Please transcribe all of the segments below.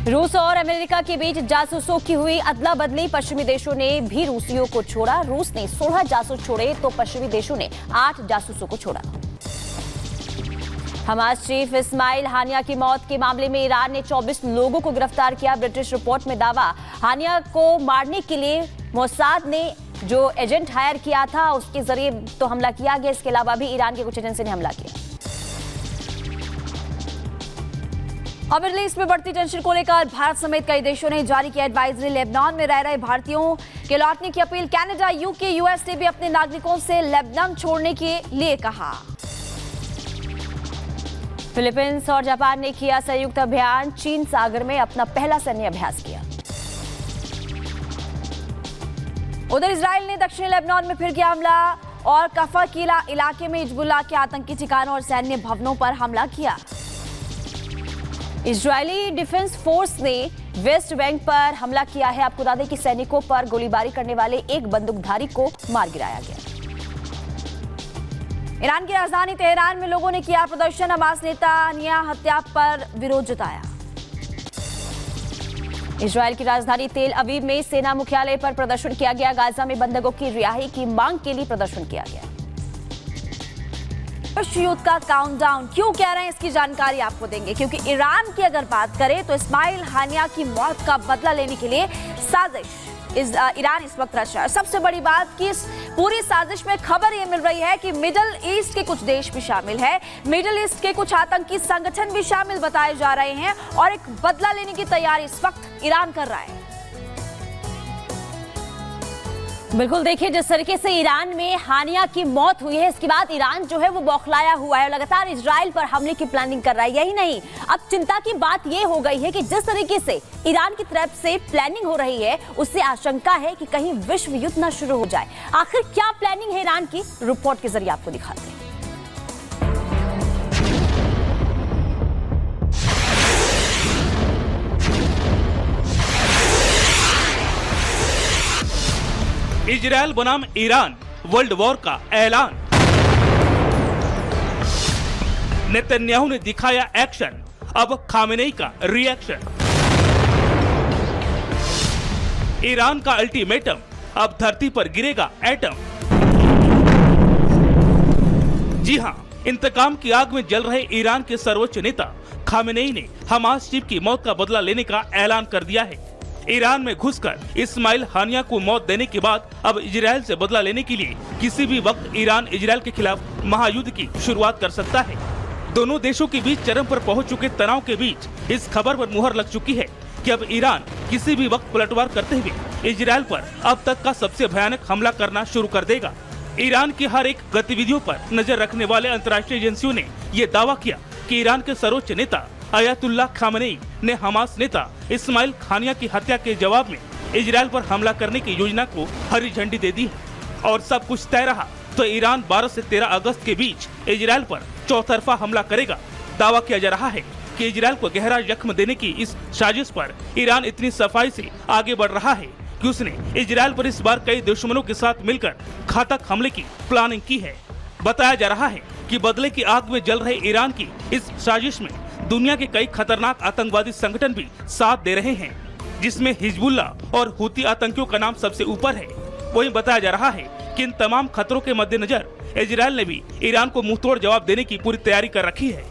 रूस और अमेरिका के बीच जासूसों की हुई अदला बदली। पश्चिमी देशों ने भी रूसियों को छोड़ा। रूस ने 16 जासूस छोड़े तो पश्चिमी देशों ने 8 जासूसों को छोड़ा। हमास चीफ इस्माइल हानिया की मौत के मामले में ईरान ने 24 लोगों को गिरफ्तार किया। ब्रिटिश रिपोर्ट में दावा, हानिया को मारने के लिए मोसाद ने जो एजेंट हायर किया था उसके जरिए तो हमला किया गया। इसके अलावा भी ईरान के कुछ एजेंसी ने हमला किया। और मिडल ईस्ट में बढ़ती टेंशन को लेकर भारत समेत कई देशों ने जारी किया एडवाइजरी। लेबनान में रह रहे भारतीयों के लौटने की अपील। कनाडा, यूके, यूएस ने भी अपने नागरिकों से लेबनान छोड़ने के लिए कहा। फिलीपींस और जापान ने किया संयुक्त अभियान। चीन सागर में अपना पहला सैन्य अभ्यास किया। उधर इजराइल ने दक्षिणी लेबनान में फिर किया हमला और कफा किला इलाके में हिजबुल्लाह के आतंकी ठिकानों और सैन्य भवनों पर हमला किया। इजरायली डिफेंस फोर्स ने वेस्ट बैंक पर हमला किया है। आपको बता दें कि सैनिकों पर गोलीबारी करने वाले एक बंदूकधारी को मार गिराया गया। ईरान की राजधानी तेहरान में लोगों ने किया प्रदर्शन। हमास नेता हनिया हत्या पर विरोध जताया। इजरायल की राजधानी तेल अवीव में सेना मुख्यालय पर प्रदर्शन किया गया। गाजा में बंधकों की रिहाई की मांग के लिए प्रदर्शन किया गया। विश्व युद्ध का काउंटडाउन क्यों कह रहे हैं, इसकी जानकारी आपको देंगे। क्योंकि ईरान की अगर बात करें तो इस्माइल हानिया की मौत का बदला लेने के लिए साजिश ईरान इस वक्त रच रहा है। सबसे बड़ी बात कि इस पूरी साजिश में खबर ये मिल रही है कि मिडिल ईस्ट के कुछ देश भी शामिल है। मिडिल ईस्ट के कुछ आतंकी संगठन भी शामिल बताए जा रहे हैं और एक बदला लेने की तैयारी इस वक्त ईरान कर रहा है। बिल्कुल, देखिए जिस तरीके से ईरान में हानिया की मौत हुई है, इसके बाद ईरान जो है वो बौखलाया हुआ है और लगातार इजराइल पर हमले की प्लानिंग कर रहा है। यही नहीं, अब चिंता की बात ये हो गई है कि जिस तरीके से ईरान की तरफ से प्लानिंग हो रही है, उससे आशंका है कि कहीं विश्व युद्ध न शुरू हो जाए। आखिर क्या प्लानिंग है ईरान की, रिपोर्ट के जरिए आपको दिखाते हैं। इजरायल बनाम ईरान वर्ल्ड वॉर का ऐलान। नेतन्याहू ने दिखाया एक्शन, अब खामेनेई का रिएक्शन। ईरान का अल्टीमेटम, अब धरती पर गिरेगा एटम। जी हां, इंतकाम की आग में जल रहे ईरान के सर्वोच्च नेता खामेनेई ने हमास चीफ की मौत का बदला लेने का ऐलान कर दिया है। ईरान में घुसकर इस्माइल हानिया को मौत देने के बाद अब इजरायल से बदला लेने के लिए किसी भी वक्त ईरान इजरायल के खिलाफ महायुद्ध की शुरुआत कर सकता है। दोनों देशों के बीच चरम पर पहुंच चुके तनाव के बीच इस खबर पर मुहर लग चुकी है कि अब ईरान किसी भी वक्त पलटवार करते हुए इजरायल पर अब तक का सबसे भयानक हमला करना शुरू कर देगा। ईरान की हर एक गतिविधियों पर नजर रखने वाले अंतर्राष्ट्रीय एजेंसियों ने ये दावा किया कि ईरान के सर्वोच्च नेता अयातुल्लाह खामेनेई ने हमास नेता इस्माइल हानिया की हत्या के जवाब में इजरायल पर हमला करने की योजना को हरी झंडी दे दी है। और सब कुछ तय रहा तो ईरान 12 से 13 अगस्त के बीच इजरायल पर चौतरफा हमला करेगा। दावा किया जा रहा है कि इजरायल को गहरा जख्म देने की इस साजिश पर ईरान इतनी सफाई से आगे बढ़ रहा है कि उसने इजरायल पर इस बार कई दुश्मनों के साथ मिलकर घातक हमले की प्लानिंग की है। बताया जा रहा है कि बदले की आग में जल रहे ईरान की इस साजिश में दुनिया के कई खतरनाक आतंकवादी संगठन भी साथ दे रहे हैं, जिसमें हिजबुल्लाह और हुती आतंकियों का नाम सबसे ऊपर है। वहीं बताया जा रहा है कि इन तमाम खतरों के मद्देनजर इजरायल ने भी ईरान को मुंहतोड़ जवाब देने की पूरी तैयारी कर रखी है।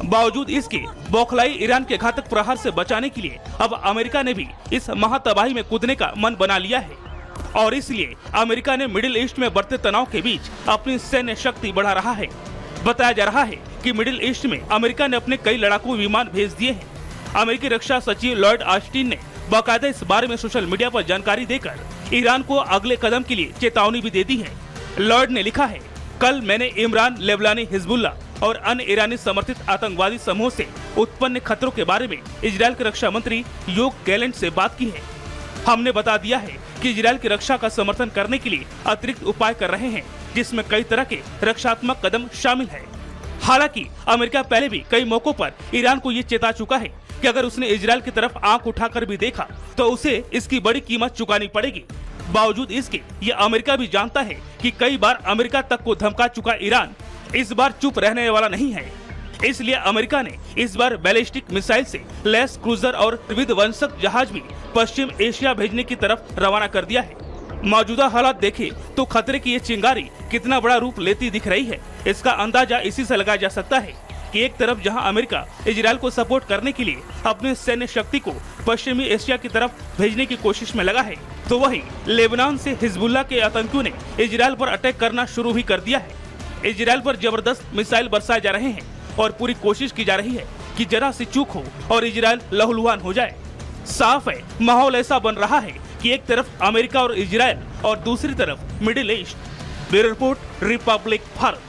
बावजूद इसके बौखलाई ईरान के घातक प्रहार से बचाने के लिए अब अमेरिका ने भी इस महातबाही में कूदने का मन बना लिया है और इसलिए अमेरिका ने मिडिल ईस्ट में बढ़ते तनाव के बीच अपनी सैन्य शक्ति बढ़ा रहा है। बताया जा रहा है कि मिडिल ईस्ट में अमेरिका ने अपने कई लड़ाकू विमान भेज दिए हैं। अमेरिकी रक्षा सचिव लॉयड ऑस्टिन ने बाकायदा इस बारे में सोशल मीडिया पर जानकारी देकर ईरान को अगले कदम के लिए चेतावनी भी दे दी है। लॉयड ने लिखा है, कल मैंने इमरान, लेबनानी हिजबुल्लाह और अन्य ईरानी समर्थित आतंकवादी समूह से उत्पन्न खतरों के बारे में इजरायल के रक्षा मंत्री योव गैलेंट से बात की है। हमने बता दिया है कि इजरायल की रक्षा का समर्थन करने के लिए अतिरिक्त उपाय कर रहे हैं, जिसमें कई तरह के रक्षात्मक कदम शामिल है। हालांकि अमेरिका पहले भी कई मौकों पर ईरान को ये चेता चुका है कि अगर उसने इजरायल की तरफ आंख उठाकर भी देखा तो उसे इसकी बड़ी कीमत चुकानी पड़ेगी। बावजूद इसके ये अमेरिका भी जानता है कि कई बार अमेरिका तक को धमका चुका ईरान इस बार चुप रहने वाला नहीं है। इसलिए अमेरिका ने इस बार बैलिस्टिक मिसाइल से लैस क्रूजर और विध्वंसक जहाज भी पश्चिम एशिया भेजने की तरफ रवाना कर दिया है। मौजूदा हालात देखें तो खतरे की ये चिंगारी कितना बड़ा रूप लेती दिख रही है, इसका अंदाजा इसी से लगाया जा सकता है कि एक तरफ जहां अमेरिका इजरायल को सपोर्ट करने के लिए अपने सैन्य शक्ति को पश्चिमी एशिया की तरफ भेजने की कोशिश में लगा है, तो वहीं लेबनान से हिजबुल्लाह के आतंकियों ने इजरायल पर अटैक करना शुरू भी कर दिया है। इजरायल पर जबरदस्त मिसाइल बरसाए जा रहे हैं और पूरी कोशिश की जा रही है कि जरा सी चूक हो और इजरायल लहूलुहान हो जाए। साफ है, माहौल ऐसा बन रहा है कि एक तरफ अमेरिका और इजरायल और दूसरी तरफ middle east. Bureau report, Republic Bharat.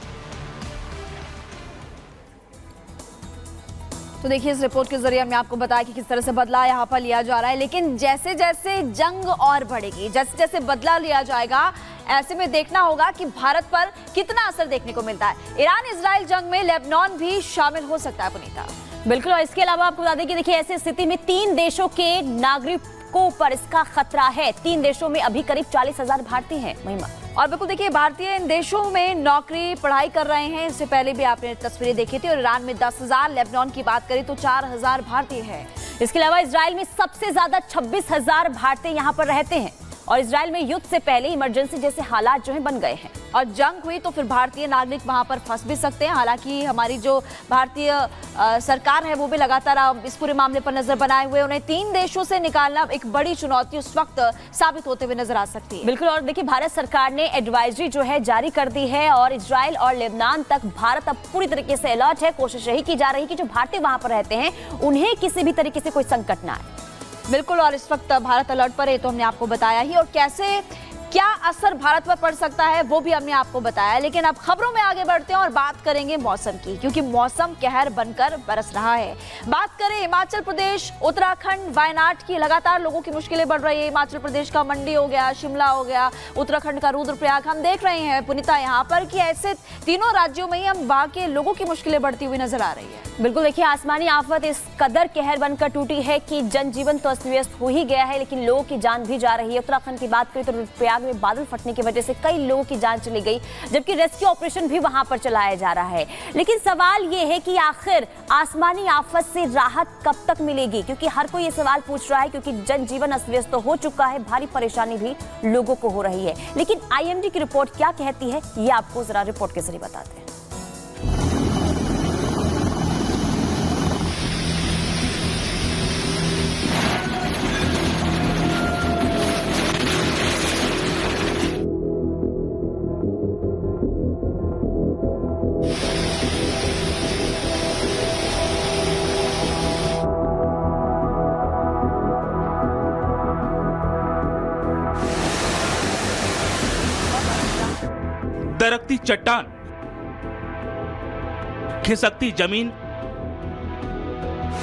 तो देखिए, इस रिपोर्ट के जरिए हमने आपको बताया कि किस तरह से बदला यहाँ पर लिया जा रहा है, लेकिन जैसे जैसे जंग और बढ़ेगी, जैसे जैसे बदला लिया जाएगा, ऐसे में देखना होगा कि भारत पर कितना असर देखने को मिलता है। ईरान इजराइल जंग में लेबनान भी शामिल हो सकता है पुनीता। बिल्कुल, और इसके अलावा आपको बता दें कि देखिए ऐसी स्थिति में 3 देशों के नागरिकों पर इसका खतरा है। 3 देशों में अभी करीब 40,000 भारतीय हैं। महिमा, और बिल्कुल देखिए, भारतीय इन देशों में नौकरी पढ़ाई कर रहे हैं। इससे पहले भी आपने तस्वीरें देखी थी। और ईरान में 10,000, लेबनान की बात करें तो 4,000 भारतीय हैं। इसके अलावा इजराइल में सबसे ज्यादा 26,000 भारतीय यहाँ पर रहते हैं। और इजराइल में युद्ध से पहले इमरजेंसी जैसे हालात जो है बन गए हैं, और जंग हुई तो फिर भारतीय नागरिक वहां पर फंस भी सकते हैं। हालांकि हमारी जो भारतीय सरकार है वो भी लगातार इस पूरे मामले पर नजर बनाए हुए। उन्हें 3 देशों से निकालना एक बड़ी चुनौती उस वक्त साबित होते हुए नजर आ सकती है। बिल्कुल, और देखिए भारत सरकार ने एडवाइजरी जो है जारी कर दी है और इजराइल और लेबनान तक भारत अब पूरी तरीके से अलर्ट है। कोशिश यही की जा रही है कि जो भारतीय वहां पर रहते हैं उन्हें किसी भी तरीके से कोई संकट ना आए। बिल्कुल, और इस वक्त भारत अलर्ट पर है तो हमने आपको बताया ही, और कैसे क्या असर भारत पर पड़ सकता है वो भी हमने आपको बताया। लेकिन अब खबरों में आगे बढ़ते हैं और बात करेंगे मौसम की, क्योंकि मौसम कहर बनकर बरस रहा है। बात करें हिमाचल प्रदेश, उत्तराखंड, वायनाड की, लगातार लोगों की मुश्किलें बढ़ रही है। हिमाचल प्रदेश का मंडी हो गया, शिमला हो गया, उत्तराखंड का रुद्रप्रयाग। हम देख रहे हैं पुनीता यहाँ पर कि ऐसे तीनों राज्यों में ही हम वहाँ के लोगों की मुश्किलें बढ़ती हुई नजर आ रही है। बिल्कुल, देखिए आसमानी आफत इस कदर कहर बनकर टूटी है कि जनजीवन तो अस्त व्यस्त हो ही गया है, लेकिन लोगों की जान भी जा रही है। उत्तराखंड की बात करें तो रुद्रप्रयाग में बादल फटने की वजह से कई लोगों की जान चली गई, जबकि रेस्क्यू ऑपरेशन भी वहां पर चलाया जा रहा है। लेकिन सवाल ये है कि आखिर आसमानी आफत से राहत कब तक मिलेगी, क्योंकि हर कोई ये सवाल पूछ रहा है, क्योंकि जनजीवन अस्त व्यस्त तो हो चुका है, भारी परेशानी भी लोगों को हो रही है। लेकिन आईएमडी की रिपोर्ट क्या कहती है ये आपको जरा रिपोर्ट के जरिए बताते हैं। दरकती चट्टान, खिसकती जमीन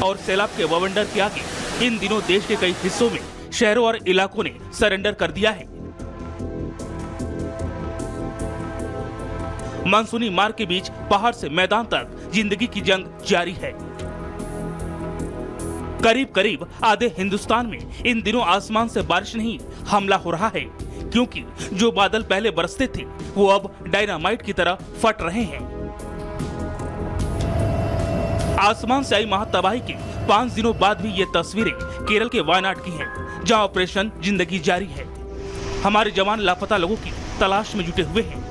और सैलाब के बवंडर के आगे इन दिनों देश के कई हिस्सों में शहरों और इलाकों ने सरेंडर कर दिया है। मानसूनी मार के बीच पहाड़ से मैदान तक जिंदगी की जंग जारी है। करीब करीब आधे हिंदुस्तान में इन दिनों आसमान से बारिश नहीं, हमला हो रहा है, क्योंकि जो बादल पहले बरसते थे वो अब डायनामाइट की तरह फट रहे हैं। आसमान से आई महातबाही के 5 दिनों बाद भी ये तस्वीरें केरल के वायनाड की हैं, जहां ऑपरेशन जिंदगी जारी है। हमारे जवान लापता लोगों की तलाश में जुटे हुए हैं।